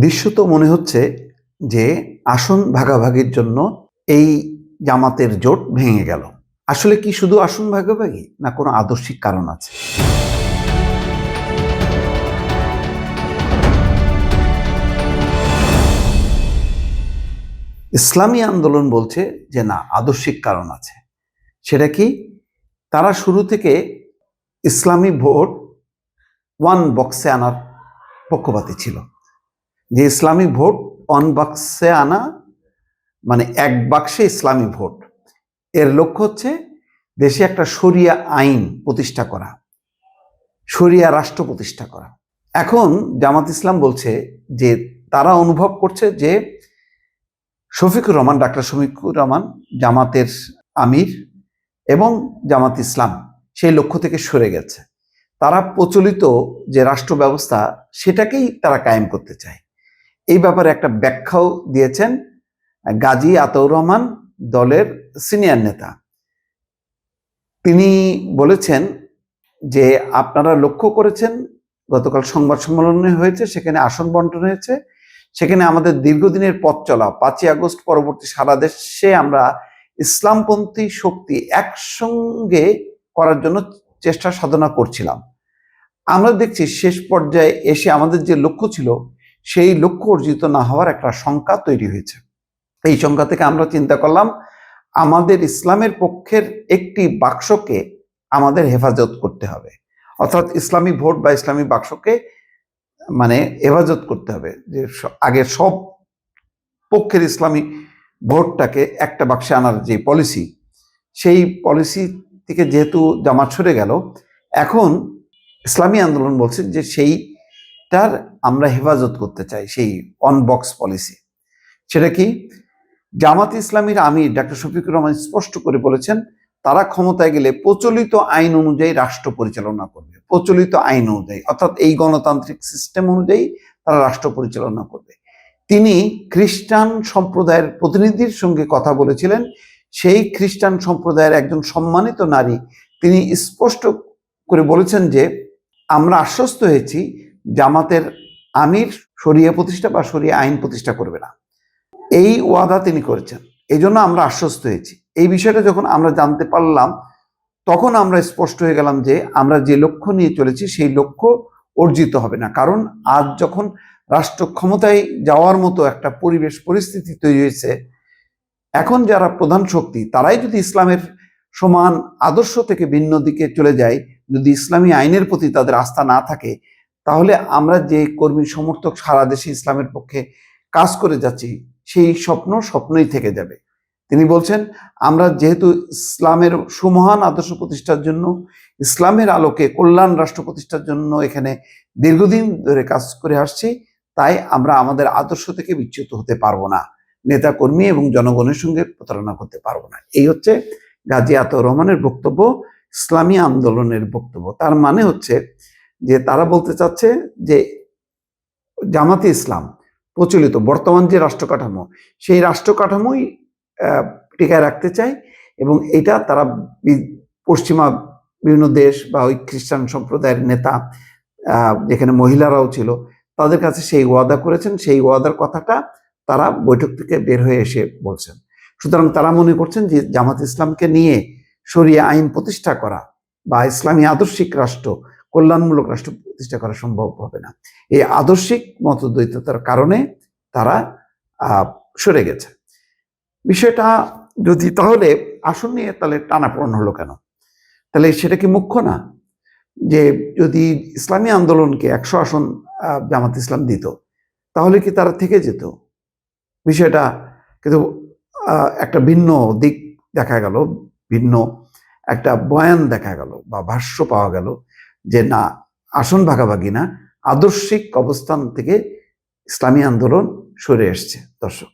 দৃশ্যত মনে হচ্ছে যে আসন ভাগাভাগির জন্য এই জামাতের জোট ভেঙে গেল। আসলে কি শুধু আসন ভাগাভাগি, না কোনো আদর্শিক কারণ আছে? ইসলামী আন্দোলন বলছে যে না, আদর্শিক কারণ আছে। সেটা কি? তারা শুরু থেকে ইসলামী ভোট ওয়ান বক্সে আনার পক্ষপাতী ছিল। যে ইসলামী ভোট ওয়ান বক্সে আনা মানে এক বাক্সে ইসলামী ভোট, এর লক্ষ্য হচ্ছে দেশে একটা শরিয়া আইন প্রতিষ্ঠা করা, শরিয়া রাষ্ট্র প্রতিষ্ঠা করা। এখন জামাত ইসলাম বলছে যে তারা অনুভব করছে যে শফিকুর রহমান, ডাক্তার শফিকুর রহমান জামাতের আমির এবং জামাত ইসলাম সেই লক্ষ্য থেকে সরে গেছে। তারা প্রচলিত যে রাষ্ট্র ব্যবস্থা সেটাকেই তারা কায়েম করতে চায়। এই ব্যাপারে একটা ব্যাখ্যাও দিয়েছেন গাজী আতাউর রহমান, দলের সিনিয়র নেতা। তিনি বলেছেন যে আপনারা লক্ষ্য করেছেন গতকাল সংবাদ সম্মেলনে হয়েছে, সেখানে আসন বন্টন হয়েছে, সেখানে আমাদের দীর্ঘদিনের পথ চলা 5ই আগস্ট পরবর্তী সারা দেশে আমরা ইসলামপন্থী শক্তি একসঙ্গে করার জন্য চেষ্টা সাধনা করছিলাম। আমরা দেখছি শেষ পর্যায়ে এসে আমাদের যে লক্ষ্য ছিল সেই লক্ষ্য অর্জিত না হওয়ার একটা শঙ্কা তৈরি হয়েছে। এই শঙ্কা থেকে আমরা চিন্তা করলাম আমাদের ইসলামের পক্ষের একটি বাক্সকে আমাদের হেফাজত করতে হবে, অর্থাৎ ইসলামী ভোট বা ইসলামী বাক্সকে মানে হেফাজত করতে হবে। যে আগের সব পক্ষের ইসলামী ভোটটাকে একটা বাক্সে আনার যে পলিসি, সেই পলিসি থেকে যেহেতু জামাত সরে গেল, এখন ইসলামী আন্দোলন বলছে যে সেইটার আমরা হেফাজত করতে চাই, সেই অন বক্স পলিসি। সেটা কি? জামাত ইসলামীর আমির ডাক্তার শফিকুর রহমান স্পষ্ট করে বলেছেন তারা ক্ষমতায় গেলে প্রচলিত আইন অনুযায়ী রাষ্ট্র পরিচালনা করবে, প্রচলিত আইন অনুযায়ী, অর্থাৎ এই গণতান্ত্রিক সিস্টেম অনুযায়ী তারা রাষ্ট্র পরিচালনা করবে। তিনি খ্রিস্টান সম্প্রদায়ের প্রতিনিধির সঙ্গে কথা বলেছিলেন। সেই খ্রিস্টান সম্প্রদায়ের একজন সম্মানিত নারী, তিনি স্পষ্ট করে বলেছেন যে আমরা আশ্বস্ত হয়েছি জামাতের আমির শরিয়া প্রতিষ্ঠা বা শরিয়া আইন প্রতিষ্ঠা করবে না। এই ওয়াদা তিনি করেছেন, এই জন্য আমরা আশ্বস্ত হয়েছি। এই বিষয়টা যখন আমরা জানতে পারলাম, তখন আমরা স্পষ্ট হয়ে গেলাম যে আমরা যে লক্ষ্য নিয়ে চলেছি সেই লক্ষ্য অর্জিত হবে না। কারণ আজ যখন রাষ্ট্র ক্ষমতায় যাওয়ার মতো একটা পরিবেশ পরিস্থিতি তৈরি হয়েছে, এখন যারা প্রধান শক্তি তারাই যদি ইসলামের সমান আদর্শ থেকে ভিন্ন দিকে চলে যায়, যদি ইসলামী আইনের প্রতি তাদের আস্থা না থাকে, তাহলে আমরা যে কর্মী সমর্থক সারা দেশে ইসলামের পক্ষে কাজ করে যাচ্ছি সেই স্বপ্নই থেকে যাবে। তিনি বলছেন আমরা যেহেতু ইসলামের সুমহান আদর্শ প্রতিষ্ঠার জন্য, ইসলামের আলোকে কল্যাণ রাষ্ট্র প্রতিষ্ঠার জন্য এখানে দীর্ঘদিন ধরে কাজ করে আসছি, তাই আমরা আমাদের আদর্শ থেকে বিচ্যুত হতে পারবো না, নেতা কর্মী এবং জনগণের সঙ্গে প্রতারণা করতে পারবো না। এই হচ্ছে গাজী আতাউর রহমানের বক্তব্য, ইসলামী আন্দোলনের বক্তব্য। তার মানে হচ্ছে যে তারা বলতে চাচ্ছে যে জামাতে ইসলাম প্রচলিত বর্তমান যে রাষ্ট্র কাঠামো, সেই রাষ্ট্র কাঠামোই টিকায় রাখতে চায়, এবং এটা তারা পশ্চিমা বিভিন্ন দেশ বা ওই খ্রিস্টান সম্প্রদায়ের নেতা, যেখানে মহিলারাও ছিল, তাদের কাছে সেই ওয়াদা করেছেন। সেই ওয়াদার কথাটা তারা বৈঠক থেকে বের হয়ে এসে বলছেন। সুতরাং তারা মনে করছেন যে জামাত ইসলামকে নিয়ে শরিয়া আইন প্রতিষ্ঠা করা বা ইসলামী আদর্শিক রাষ্ট্র, কল্যাণমূলক রাষ্ট্র প্রতিষ্ঠা করা সম্ভব হবে না। এই আদর্শিক মতদ্বৈততার কারণে তারা সরে গেছে। বিষয়টা যদি তাহলে আসন নিয়ে তাহলে টানাপোড়েন হলো কেন? তাহলে সেটা কি মুখ্য না? যে যদি ইসলামী আন্দোলনকে 100 আসন জামাত ইসলাম দিত, তাহলে কি তারা থেকে যেত? বিষয়টা কিন্তু একটা ভিন্ন দিক দেখা গেল, ভিন্ন একটা বয়ান দেখা গেল বা ভাষ্য পাওয়া গেল যে না, আসন ভাগাভাগি না, আদর্শিক অবস্থান থেকে ইসলামী আন্দোলন সরে এসছে। দর্শক।